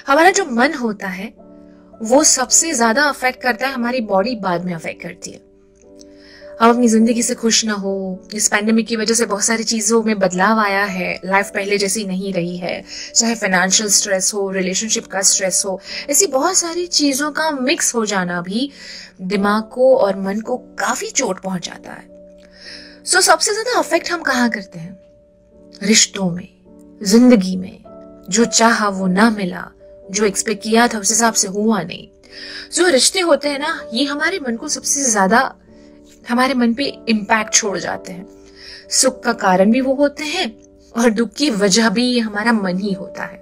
हमारा जो मन होता है वो सबसे ज्यादा अफेक्ट करता है, हमारी बॉडी बाद में अफेक्ट करती है। हम अपनी जिंदगी से खुश ना हो, इस पैंडेमिक की वजह से बहुत सारी चीजों में बदलाव आया है, लाइफ पहले जैसी नहीं रही है, चाहे फाइनेंशियल स्ट्रेस हो, रिलेशनशिप का स्ट्रेस हो, ऐसी बहुत सारी चीजों का मिक्स हो जाना भी दिमाग को और मन को काफी चोट पहुंचाता है। सो सबसे ज्यादा अफेक्ट हम कहाँ करते हैं? रिश्तों में, जिंदगी में। जो चाहा वो ना मिला, जो एक्सपेक्ट किया था उस हिसाब से हुआ नहीं। जो रिश्ते होते हैं ना, ये हमारे मन को सबसे ज्यादा, हमारे मन पे इम्पैक्ट छोड़ जाते हैं। सुख का कारण भी वो होते हैं और दुख की वजह भी ये हमारा मन ही होता है।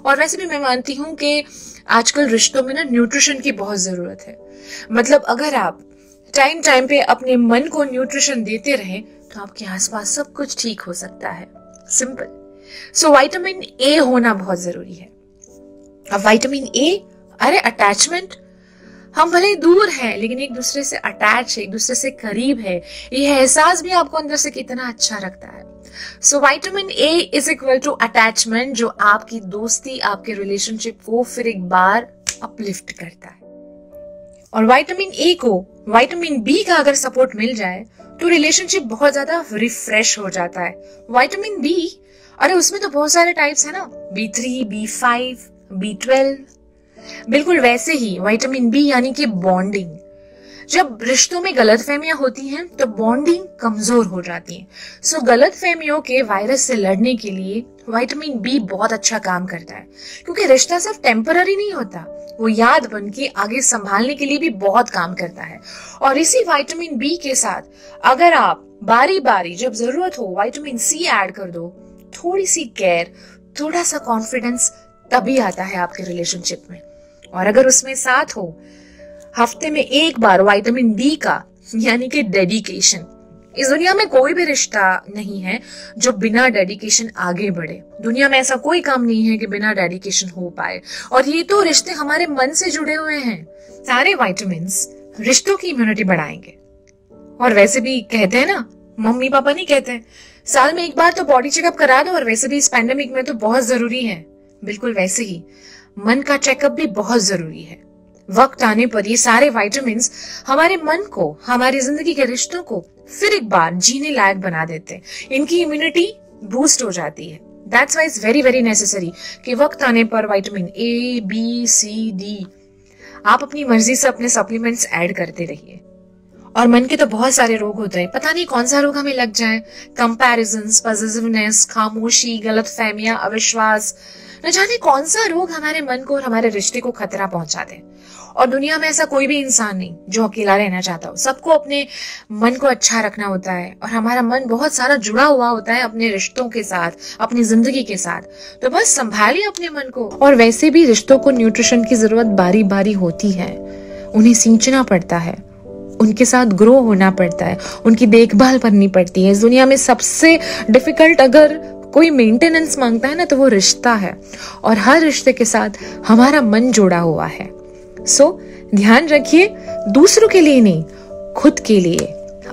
और वैसे भी मैं मानती हूँ कि आजकल रिश्तों में ना न्यूट्रिशन की बहुत जरूरत है। मतलब अगर आप टाइम टाइम पे अपने मन को न्यूट्रिशन देते रहें तो आपके आसपास सब कुछ ठीक हो सकता है। सिंपल। सो विटामिन ए होना बहुत जरूरी है। अब विटामिन ए, अरे अटैचमेंट, हम भले दूर हैं लेकिन एक दूसरे से अटैच है, एक दूसरे से करीब है, ये एहसास भी आपको अंदर से कितना अच्छा रखता है। So vitamin A is equal to attachment, जो आपकी दोस्ती, आपके रिलेशनशिप को फिर एक बार अपलिफ्ट करता है। और विटामिन ए को विटामिन बी का अगर सपोर्ट मिल जाए तो रिलेशनशिप बहुत ज्यादा रिफ्रेश हो जाता है। विटामिन बी, अरे उसमें तो बहुत सारे टाइप्स है ना, B3, B5, B12। बिल्कुल वैसे ही विटामिन बी यानी कि बॉन्डिंग। जब रिश्तों में गलतफहमियां होती हैं तो बॉन्डिंग कमजोर हो जाती है। सो गलतफहमियों के वायरस से लड़ने के लिए विटामिन बी बहुत अच्छा काम करता है, क्योंकि रिश्ता सिर्फ टेम्पररी नहीं होता, वो याद बन के आगे संभालने के लिए भी बहुत काम करता है। और इसी विटामिन बी के साथ अगर आप बारी बारी जब जरूरत हो विटामिन सी ऐड कर दो, थोड़ी सी केयर, थोड़ा सा कॉन्फिडेंस तभी आता है आपके रिलेशनशिप में। और अगर उसमें साथ हो हफ्ते में एक बार विटामिन डी का, यानी कि डेडिकेशन। इस दुनिया में कोई भी रिश्ता नहीं है जो बिना डेडिकेशन आगे बढ़े। दुनिया में ऐसा कोई काम नहीं है कि बिना डेडिकेशन हो पाए। और ये तो रिश्ते हमारे मन से जुड़े हुए हैं। सारे विटामिन्स रिश्तों की इम्यूनिटी बढ़ाएंगे। और वैसे भी कहते हैं ना, मम्मी पापा नहीं कहते, साल में एक बार तो बॉडी चेकअप करा दो, और वैसे भी इस पैंडेमिक में तो बहुत जरूरी है। बिल्कुल वैसे ही मन का चेकअप भी बहुत जरूरी है। वक्त आने पर ये सारे विटामिन्स हमारे मन को, हमारी जिंदगी के रिश्तों को फिर एक बार जीने लायक बना देते हैं। इनकी इम्यूनिटी बूस्ट हो जाती है। That's why it's very very necessary कि वक्त आने पर vitamin A, B, C, D आप अपनी मर्जी से अपने सप्लीमेंट्स ऐड करते रहिए। और मन के तो बहुत सारे रोग होते हैं, पता नहीं कौन सा रोग हमें लग जाए। कंपैरिजंस, पॉजिटिवनेस, खामोशी, गलतफहमियां, अविश्वास, न जाने कौन सा रोग हमारे मन को और हमारे रिश्ते को खतरा पहुंचा दे। और दुनिया में ऐसा कोई भी इंसान नहीं जो अकेला रहना चाहता हो। सबको अपने मन को अच्छा रखना होता है, और हमारा मन बहुत सारा जुड़ा हुआ होता है अपने रिश्तों के साथ, अपनी जिंदगी के साथ। तो बस संभालिए अपने मन को। और वैसे भी रिश्तों को न्यूट्रिशन की जरूरत बारी बारी होती है। उन्हें सींचना पड़ता है, उनके साथ ग्रो होना पड़ता है, उनकी देखभाल करनी पड़ती है। इस दुनिया में सबसे डिफिकल्ट अगर कोई मेंटेनेंस मांगता है ना, तो वो रिश्ता है। और हर रिश्ते के साथ हमारा मन जुड़ा हुआ है। सो ध्यान रखिए, दूसरों के लिए नहीं, खुद के लिए,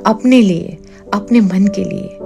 अपने लिए, अपने मन के लिए।